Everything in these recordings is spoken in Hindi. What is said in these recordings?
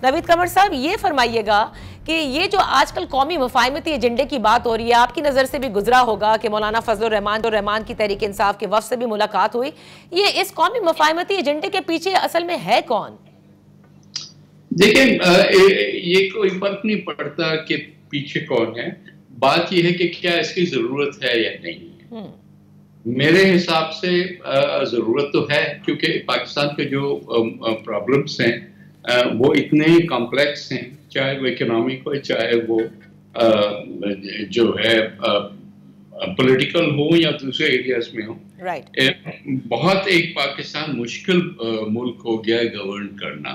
नावीद कमर साहब, ये फरमाइएगा कि ये जो आजकल कौमी मुफाहमती एजेंडे की बात हो रही है, आपकी नज़र से भी गुजरा होगा कि मौलाना फजलुर रहमान की तहरीक इंसाफ के वफ़द से भी मुलाकात हुई। ये इस कौमी मुफाहमती एजेंडे के पीछे असल में है कौन? देखिए, ये कोई फर्क नहीं पड़ता कि पीछे कौन है। बात यह है कि क्या इसकी जरूरत है या नहीं है। मेरे हिसाब से जरूरत तो है, क्योंकि पाकिस्तान के जो प्रॉब्लम्स हैं वो इतने कॉम्प्लेक्स हैं, चाहे वो इकोनॉमिक हो, चाहे वो जो है पॉलिटिकल हो या दूसरे एरियाज में हो। बहुत एक पाकिस्तान मुश्किल मुल्क हो गया है गवर्न करना।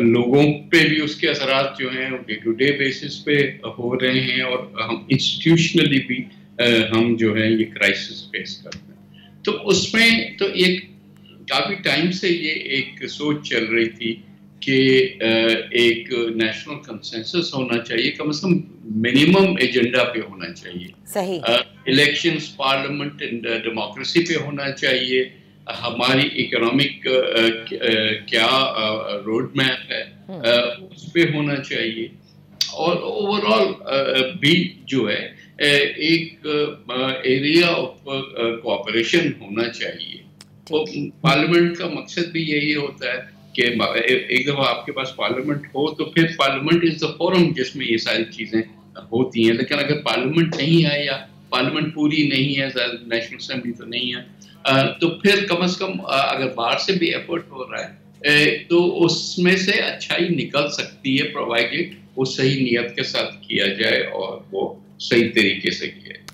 लोगों पे भी उसके असरात जो हैं डे टू डे बेसिस पे हो रहे हैं, और हम इंस्टीट्यूशनली भी हम जो है ये क्राइसिस फेस करते हैं। तो उसमें तो एक काफी टाइम से ये एक सोच चल रही थी कि एक नेशनल कंसेंसस होना चाहिए, कम से कम मिनिमम एजेंडा पे होना चाहिए। सही। इलेक्शंस, पार्लियामेंट एंड डेमोक्रेसी पे होना चाहिए, हमारी इकोनॉमिक क्या रोड मैप है उस पे होना चाहिए, और ओवरऑल भी जो है एक एरिया ऑफ कोऑपरेशन होना चाहिए। तो पार्लियामेंट का मकसद भी यही होता है कि एक दफा आपके पास पार्लियामेंट हो तो फिर पार्लियामेंट इज द फोरम जिसमें ये सारी चीजें होती हैं। लेकिन अगर पार्लियामेंट नहीं है या पार्लियामेंट पूरी नहीं है, नेशनल असेंबली तो नहीं है, तो फिर कम से कम अगर बाहर से भी एफर्ट हो रहा है तो उसमें से अच्छा ही निकल सकती है, प्रोवाइडेड वो सही नियत के साथ किया जाए और वो सही तरीके से किया जाए।